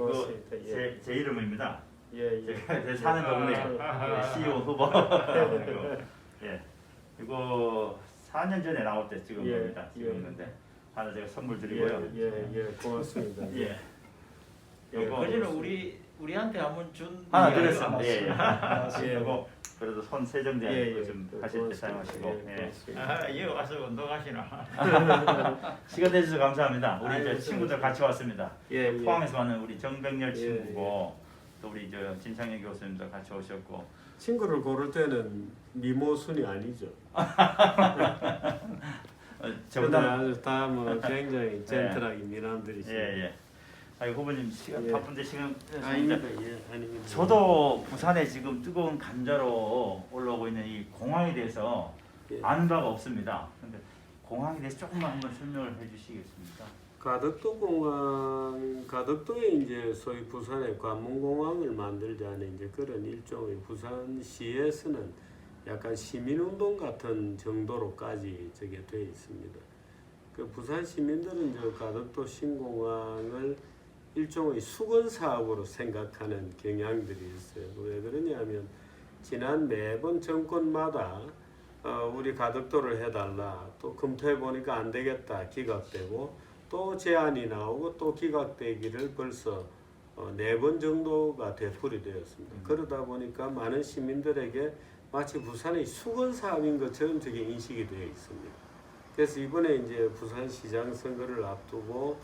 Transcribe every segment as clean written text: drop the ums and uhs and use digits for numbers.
고맙습니다. 예. 제 이름입니다. 예. 제가 사는 동네 CEO 후보. 예. 이거 4년 전에 나올 때 찍은 예, 겁니다. 찍었는데 하나 제가 선물 드리고요. 예. 고맙습니다. 예. 예, 요거 그전에 우리한테 한번 준 하나 얘기가 드렸습니다. 예. 예. 요거 그래도 손 세정제 예, 좀 예. 하실 때 고맙습니다. 사용하시고. 예. 고맙습니다. 예, 와서 운동하시나. 시간 내주셔서 감사합니다. 우리 아유, 이제 친구들 같이 왔습니다. 예. 포항에서 왔는 우리 정백렬 예, 친구고 또 우리 저 진창현 교수님도 같이 오셨고. 친구를 고를 때는 미모순이 아니죠. 저보다 아주 다뭐 굉장히 젠틀하게 미남들이시죠. 예. 아유 후보님 시간 예. 바쁜데 시간 아닙니다. 아닙니다. 저도 부산에 지금 뜨거운 감자로 올라오고 있는 이 공항에 대해서 예. 아는 바가 없습니다. 근데 공항에 대해서 조금만 한번 설명을 해주시겠습니까? 가덕도에 이제 소위 부산의 관문공항을 만들자는 이제 그런 일종의 부산시에서는 약간 시민운동 같은 정도로까지 저게 되어 있습니다. 그 부산 시민들은 저 가덕도 신공항을 일종의 수건 사업으로 생각하는 경향들이 있어요. 왜 그러냐면 지난 매번 정권마다 우리 가덕도를 해달라, 또 검토해 보니까 안 되겠다 기각되고, 또 제안이 나오고 또 기각되기를 벌써 4번 정도가 되풀이 되었습니다. 그러다 보니까 많은 시민들에게 마치 부산의 수건 사업인 것처럼 저게 인식이 되어 있습니다. 그래서 이번에 이제 부산시장 선거를 앞두고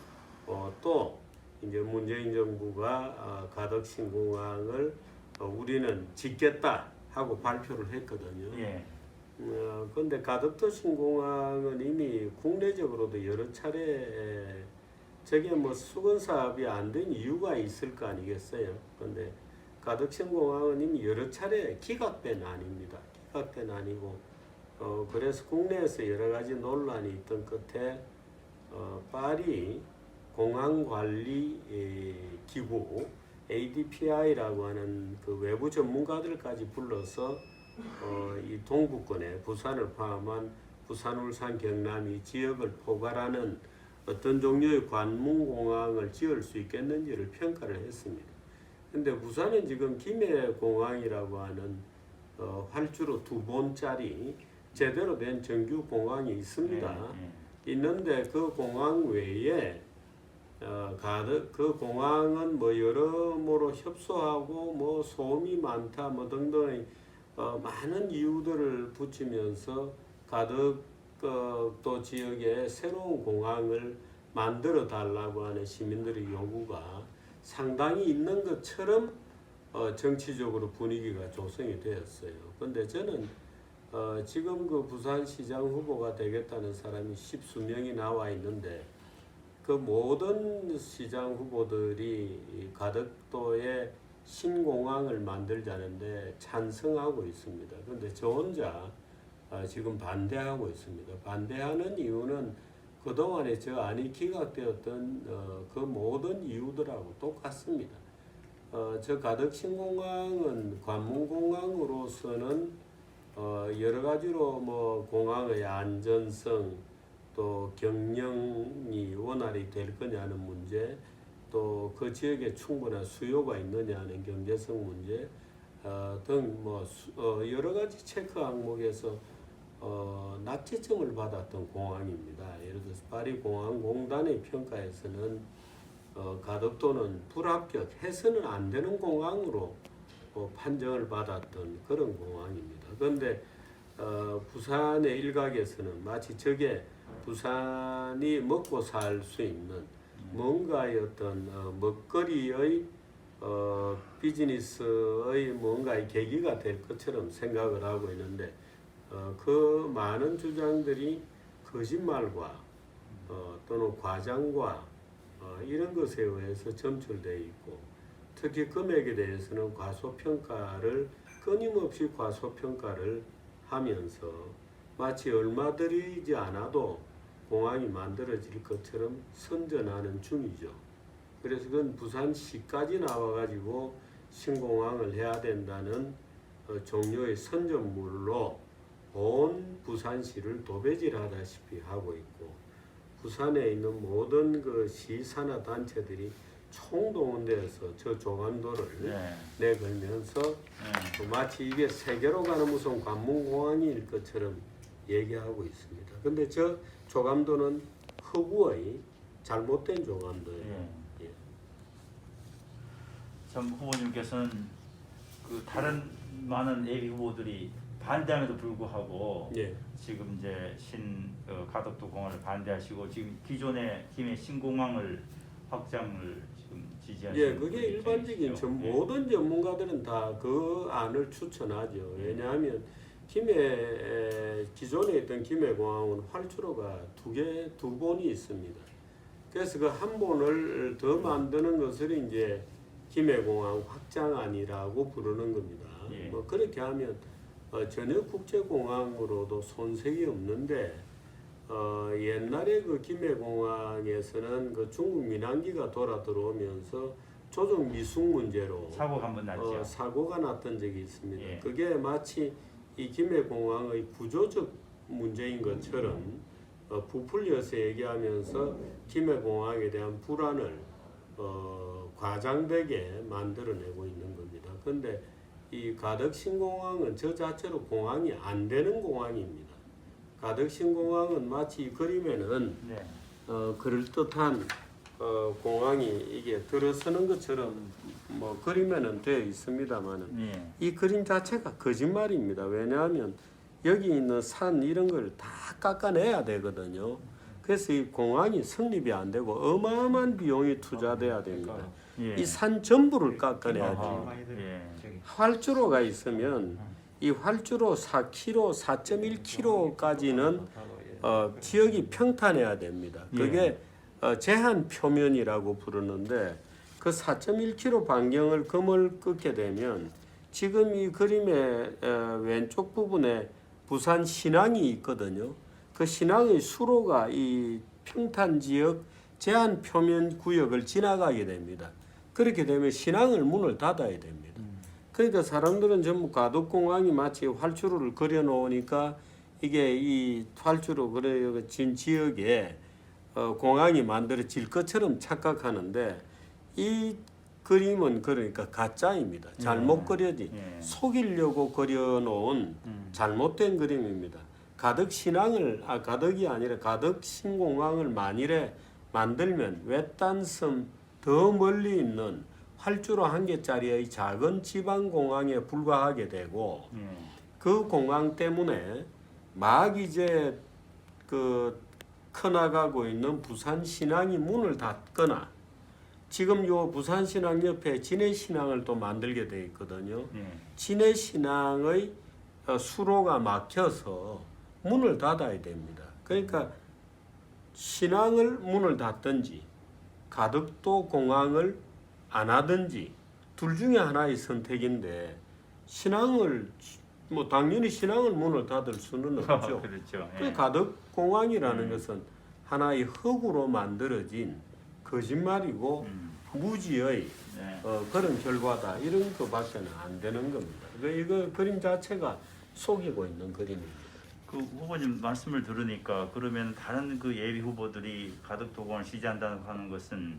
또 이제 문재인 정부가 가덕신공항을 우리는 짓겠다 하고 발표를 했거든요. 예. 그런데 가덕도 신공항은 이미 국내적으로도 여러 차례 저게 뭐 수건 사업이 안 된 이유가 있을 거 아니겠어요. 그런데 가덕 신공항은 이미 여러 차례 기각된 안입니다. 기각된 안이고 그래서 국내에서 여러 가지 논란이 있던 끝에 파리 공항관리 기구 ADPI라고 하는 그 외부 전문가들까지 불러서 이 동부권에 부산을 포함한 부산, 울산, 경남 이 지역을 포괄하는 어떤 종류의 관문공항을 지을 수 있겠는지를 평가를 했습니다. 근데 부산은 지금 김해공항이라고 하는 활주로 2번짜리 제대로 된 정규 공항이 있습니다. 있는데 그 공항 외에 그 공항은 뭐 여러모로 협소하고 뭐 소음이 많다 뭐 등등의 많은 이유들을 붙이면서 가덕도 지역에 새로운 공항을 만들어 달라고 하는 시민들의 요구가 상당히 있는 것처럼 정치적으로 분위기가 조성이 되었어요. 그런데 저는 지금 그 부산시장 후보가 되겠다는 사람이 10수명이 나와 있는데 그 모든 시장 후보들이 가덕도에 신공항을 만들자는데 찬성하고 있습니다. 그런데 저 혼자 지금 반대하고 있습니다. 반대하는 이유는 그동안에 저 안이 기각되었던 그 모든 이유들하고 똑같습니다. 저 가덕 신공항은 관문공항으로서는 여러 가지로 뭐 공항의 안전성, 또 경영이 원활히 될 거냐는 문제, 또 그 지역에 충분한 수요가 있느냐는 경제성 문제 등 뭐 여러 가지 체크 항목에서 낙제점을 받았던 공항입니다. 예를 들어서 파리공항공단의 평가에서는 가덕도는 불합격해서는 안 되는 공항으로 판정을 받았던 그런 공항입니다. 그런데 부산의 일각에서는 마치 저게 부산이 먹고 살 수 있는 뭔가의 어떤 먹거리의 비즈니스의 뭔가의 계기가 될 것처럼 생각을 하고 있는데 그 많은 주장들이 거짓말과 또는 과장과 이런 것에 의해서 점철되어 있고, 특히 금액에 대해서는 끊임없이 과소평가를 하면서 마치 얼마 들이지 않아도 공항이 만들어질 것처럼 선전하는 중이죠. 그래서 그건 부산시까지 나와가지고 신공항을 해야 된다는 종류의 선전물로 온 부산시를 도배질하다시피 하고 있고, 부산에 있는 모든 그 시산하 단체들이 총동원돼서 저 조감도를 네. 내걸면서 마치 이게 세계로 가는 무슨 관문공항일 것처럼 얘기하고 있습니다. 근데 저 조감도는 허구의 잘못된 조감도예요. 예. 예. 참 후보님께서는 그 다른 많은 예비 후보들이 반대함에도 불구하고 예. 지금 이제 가덕도 공항을 반대하시고 지금 기존의 김해 신공항을 확장을 지금 지지하시는 예, 그게 분이 일반적인 있으시죠? 모든 전문가들은 다 그 안을 추천하죠. 왜냐하면 김해 기존에 있던 김해공항은 활주로가 두 본이 있습니다. 그래서 그 한 본을 더 만드는 것을 이제 김해공항 확장안이라고 부르는 겁니다. 예. 뭐 그렇게 하면 전혀 국제공항으로도 손색이 없는데 옛날에 그 김해공항에서는 그 중국 민항기가 돌아 들어오면서 조종 미숙 문제로 사고가 한번 났죠. 사고가 났던 적이 있습니다. 예. 그게 마치 이 김해공항의 구조적 문제인 것처럼 부풀려서 얘기하면서 김해공항에 대한 불안을 과장되게 만들어내고 있는 겁니다. 근데 이 가덕신공항은 저 자체로 공항이 안 되는 공항입니다. 가덕신공항은 마치 이 그림에는 네. 그럴듯한 공항이 이게 들어서는 것처럼 뭐 그림에는 되어 있습니다만은 예. 이 그림 자체가 거짓말입니다. 왜냐하면 여기 있는 산 이런 걸 다 깎아내야 되거든요. 그래서 이 공항이 성립이 안 되고 어마어마한 비용이 투자돼야 됩니다. 예. 이 산 전부를 깎아내야 돼요. 아하. 예. 활주로가 있으면 이 활주로 4km, 4.1km까지는 지역이 평탄해야 됩니다. 그게 제한 표면이라고 부르는데 그 4.1km 반경을 금을 긋게 되면 지금 이 그림의 왼쪽 부분에 부산 신항이 있거든요. 그 신항의 수로가 이 평탄 지역 제한 표면 구역을 지나가게 됩니다. 그렇게 되면 신항을 문을 닫아야 됩니다. 그러니까 사람들은 전부 가덕공항이 마치 활주로를 그려 놓으니까 이게 이 활주로 그려진 지역에 공항이 만들어질 것처럼 착각하는데 이 그림은 그러니까 가짜입니다. 잘못 그려진 속이려고 그려놓은 잘못된 그림입니다. 가덕이 아니라 가덕신공항을 만일에 만들면 외딴섬 더 멀리 있는 활주로 한 개짜리의 작은 지방공항에 불과하게 되고 그 공항 때문에 막 이제 그 커나가고 있는 부산신항이 문을 닫거나 지금 요 부산신항 옆에 진해신항을 또 만들게 돼 있거든요. 진해신항의 수로가 막혀서 문을 닫아야 됩니다. 그러니까 신항을 문을 닫든지 가덕도 공항을 안 하든지 둘 중에 하나의 선택인데 신항을 뭐 당연히 신항을 문을 닫을 수는 없죠. 그렇죠. 그 가덕공항이라는 것은 하나의 흙으로 만들어진 거짓말이고 무지의 그런 결과다. 이런 것밖에는 안 되는 겁니다. 이거 그림 자체가 속이고 있는 그림입니다. 그 후보님 말씀을 들으니까 그러면 다른 그 예비 후보들이 가덕도공항을 지지한다는 하는 것은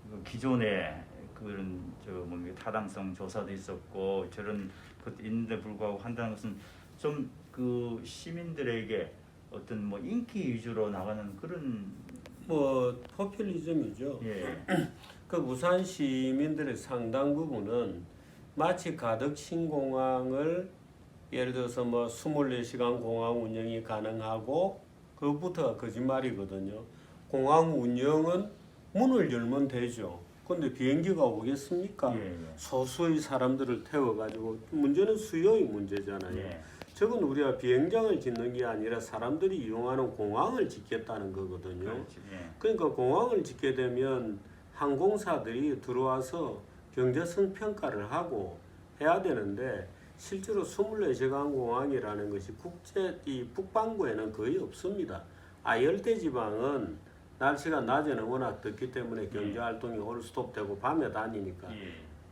그 기존에 그런 뭡니까 타당성 조사도 있었고 저런 것 있는데 불구하고 한다는 것은 좀 그 시민들에게 어떤 뭐 인기 위주로 나가는 그런 뭐 포퓰리즘이죠. 예. 그 부산 시민들의 상당 부분은 마치 가덕신공항을 예를 들어서 뭐 24시간 공항 운영이 가능하고 그것부터가 거짓말이거든요. 공항 운영은 문을 열면 되죠. 근데 비행기가 오겠습니까? 소수의 사람들을 태워가지고 문제는 수요의 문제잖아요. 저건 우리가 비행장을 짓는 게 아니라 사람들이 이용하는 공항을 짓겠다는 거거든요. 그러니까 공항을 짓게 되면 항공사들이 들어와서 경제성 평가를 하고 해야 되는데 실제로 24시간 공항이라는 것이 이 북반구에는 거의 없습니다. 아열대 지방은 날씨가 낮에는 워낙 덥기 때문에 경제 활동이 올스톱되고 밤에 다니니까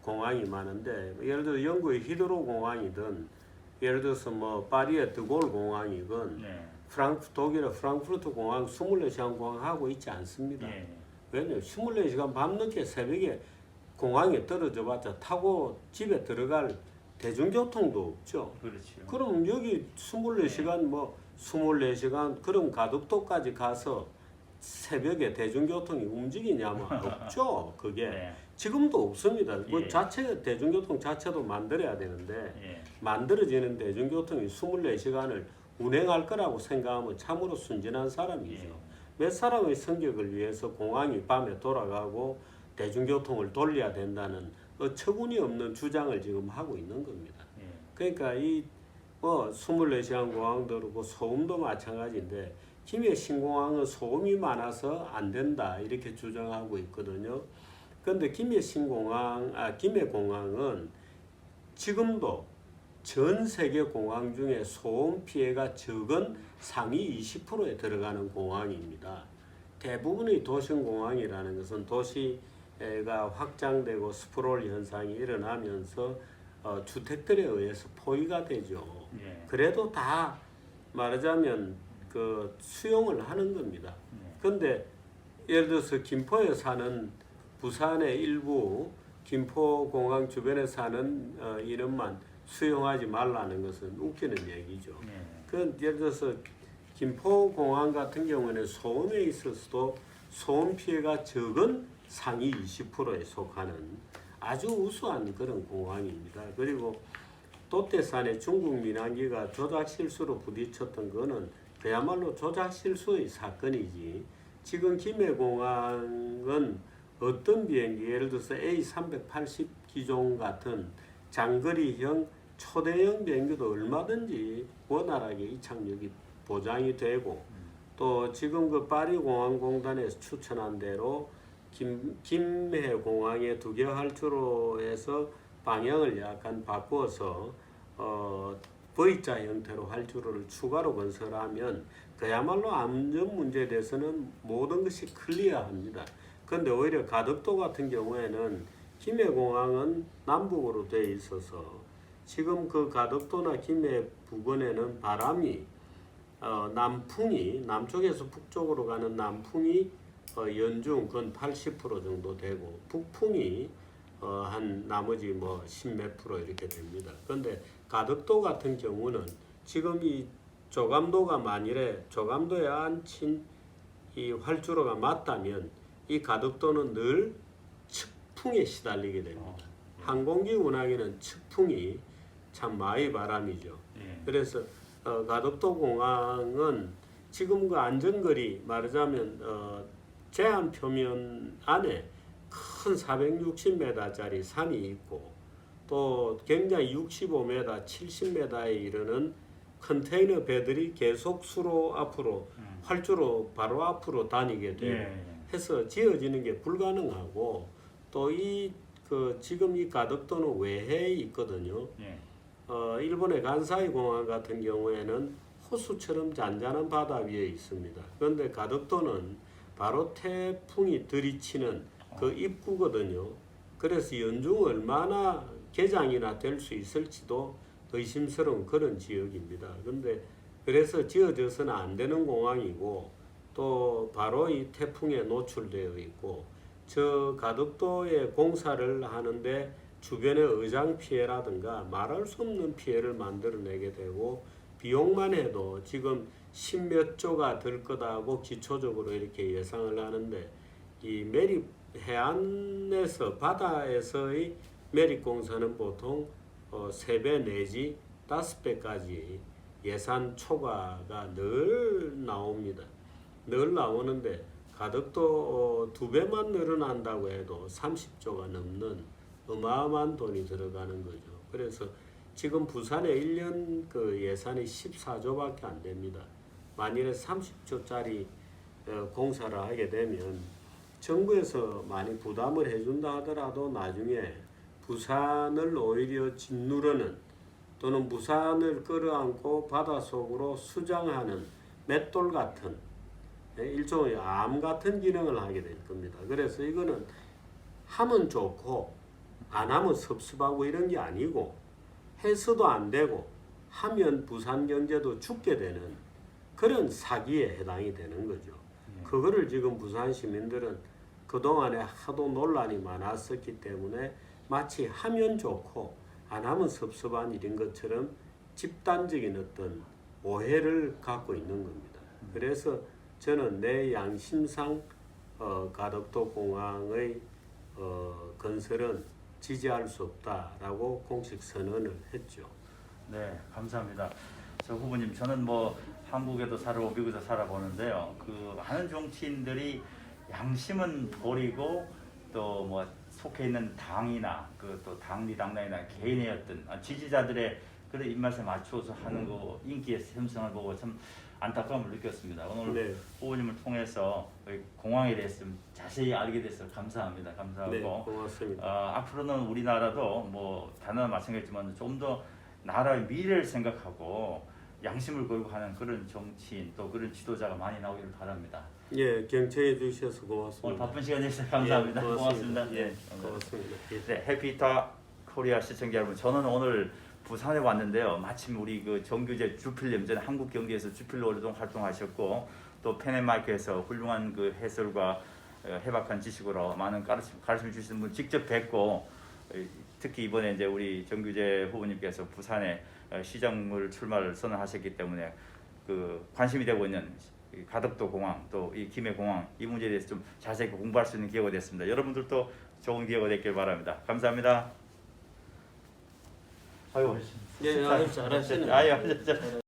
공항이 많은데 예를 들어 영국의 히드로 공항이든 예를 들어서 뭐 파리의 드골 공항이건 독일의 프랑크푸르트 공항 24시간 공항 하고 있지 않습니다. 왜냐면 24시간 밤늦게 새벽에 공항에 떨어져봤자 타고 집에 들어갈 대중교통도 없죠. 그렇죠. 그럼 여기 24시간 뭐 24시간 그럼 가덕도까지 가서 새벽에 대중교통이 움직이냐면 없죠. 그게 네. 지금도 없습니다. 그 예. 자체 대중교통 자체도 만들어야 되는데 예. 만들어지는 대중교통이 24시간을 운행할 거라고 생각하면 참으로 순진한 사람이죠. 예. 몇 사람의 성격을 위해서 공항이 밤에 돌아가고 대중교통을 돌려야 된다는 어처구니 없는 주장을 지금 하고 있는 겁니다. 예. 그러니까 이 뭐 24시간 공항도 그렇고 소음도 마찬가지인데 김해 신공항은 소음이 많아서 안 된다 이렇게 주장하고 있거든요. 그런데 김해 공항은 지금도 전 세계 공항 중에 소음 피해가 적은 상위 20%에 들어가는 공항입니다. 대부분의 도심공항이라는 것은 도시가 확장되고 스프롤 현상이 일어나면서 주택들에 의해서 포위가 되죠. 예. 그래도 다 말하자면 그 수용을 하는 겁니다. 그런데 예를 들어서 김포에 사는 부산의 일부 김포공항 주변에 사는 인원만 수용하지 말라는 것은 웃기는 얘기죠. 예. 그 예를 들어서 김포공항 같은 경우는 소음에 있어서도 소음 피해가 적은 상위 20%에 속하는 아주 우수한 그런 공항입니다. 그리고 도태산의 중국 민항기가 조작 실수로 부딪혔던 거는 그야말로 조작 실수의 사건이지. 지금 김해공항은 어떤 비행기, 예를 들어서 A380 기종 같은 장거리형 초대형 비행기도 얼마든지 원활하게 이착륙이 보장이 되고 또 지금 그 파리공항공단에서 추천한 대로 김해공항의 2개 활주로 해서 방향을 약간 바꾸어서 V자 형태로 활주로를 추가로 건설하면 그야말로 안전 문제에 대해서는 모든 것이 클리어합니다. 그런데 오히려 가덕도 같은 경우에는 김해공항은 남북으로 되어 있어서 지금 그 가덕도나 김해 부근에는 바람이 남풍이 남쪽에서 북쪽으로 가는 남풍이 연중 근 80% 정도 되고 북풍이 한 나머지 뭐 10몇 프로 이렇게 됩니다. 그런데 가덕도 같은 경우는 지금 이 조감도가 만일에 조감도에 앉힌 이 활주로가 맞다면 이 가덕도는 늘 측풍에 시달리게 됩니다. 항공기 운항에는 측풍이 참 많이 바람이죠. 예. 그래서 가덕도 공항은 지금 그 안전거리 말하자면 제한 표면 안에 큰 460m짜리 산이 있고 또 굉장히 65m, 70m에 이르는 컨테이너 배들이 계속 수로 앞으로 활주로 바로 앞으로 다니게 되고 예. 해서 지어지는 게 불가능하고 또 지금 이 가덕도는 외해에 있거든요. 예. 일본의 간사이 공항 같은 경우에는 호수처럼 잔잔한 바다 위에 있습니다. 그런데 가덕도는 바로 태풍이 들이치는 그 입구거든요. 그래서 연중 얼마나 개장이나 될 수 있을지도 의심스러운 그런 지역입니다. 그런데 그래서 지어져서는 안 되는 공항이고 또 바로 이 태풍에 노출되어 있고 저 가덕도에 공사를 하는데 주변의 의장 피해라든가 말할 수 없는 피해를 만들어내게 되고 비용만 해도 지금 10몇 조가 들 거다고 기초적으로 이렇게 예상을 하는데 이 매립 해안에서 바다에서의 매립 공사는 보통 3배 내지 5배까지 예산 초과가 늘 나옵니다. 늘 나오는데 가덕도 2배만 늘어난다고 해도 30조가 넘는 어마어마한 돈이 들어가는 거죠. 그래서 지금 부산의 1년 그 예산이 14조밖에 안 됩니다. 만일에 30조짜리 공사를 하게 되면 정부에서 많이 부담을 해준다 하더라도 나중에 부산을 오히려 짓누르는 또는 부산을 끌어안고 바닷속으로 수장하는 맷돌 같은 일종의 암 같은 기능을 하게 될 겁니다. 그래서 이거는 하면 좋고 안 하면 섭섭하고 이런 게 아니고 해서도 안 되고 하면 부산 경제도 죽게 되는 그런 사기에 해당이 되는 거죠. 그거를 지금 부산 시민들은 그동안에 하도 논란이 많았었기 때문에 마치 하면 좋고 안 하면 섭섭한 일인 것처럼 집단적인 어떤 오해를 갖고 있는 겁니다. 그래서 저는 내 양심상 가덕도 공항의 건설은 지지할 수 없다라고 공식 선언을 했죠. 네, 감사합니다. 저 후보님, 저는 뭐 한국에도 살아보고 미국에도 살아보는데요. 그 많은 정치인들이 양심은 버리고 또 뭐 속해 있는 당이나 그 또 당리 당당이나 개인의 어떤 지지자들의 그런 입맛에 맞춰서 하는 거 인기의 샘성을 보고 참 안타까움을 느꼈습니다. 오늘 네. 후보님을 통해서 공항에 대해서 좀 자세히 알게 돼서 감사합니다. 감사하고 네, 고맙습니다. 앞으로는 우리나라도 뭐 다른 마찬가지지만 좀 더 나라의 미래를 생각하고 양심을 걸고 하는 그런 정치인 또 그런 지도자가 많이 나오기를 바랍니다. 예, 경청해 주셔서 고맙습니다. 오늘 바쁜 시간 내주셔서 감사합니다. 예, 고맙습니다. 예, 감사합니다. 고맙습니다. 예. 네, 해피타 코리아 시청자 여러분, 저는 오늘 부산에 왔는데요. 마침 우리 그 정규재 주필님, 전에 한국 경기에서 주필로 오랫동안 활동하셨고 또 펜앤마이크에서 훌륭한 그 해설과 해박한 지식으로 많은 가르침 주시는 분 직접 뵙고, 특히 이번에 이제 우리 정규재 후보님께서 부산에 시장물 출마를 선언하셨기 때문에 그 관심이 되고 있는 가덕도 공항 또 이 김해 공항 이 문제에 대해서 좀 자세히 공부할 수 있는 기회가 됐습니다. 여러분들도 좋은 기회가 됐길 바랍니다. 감사합니다. 아유, 예, 아유, 잘하시네요. 아유,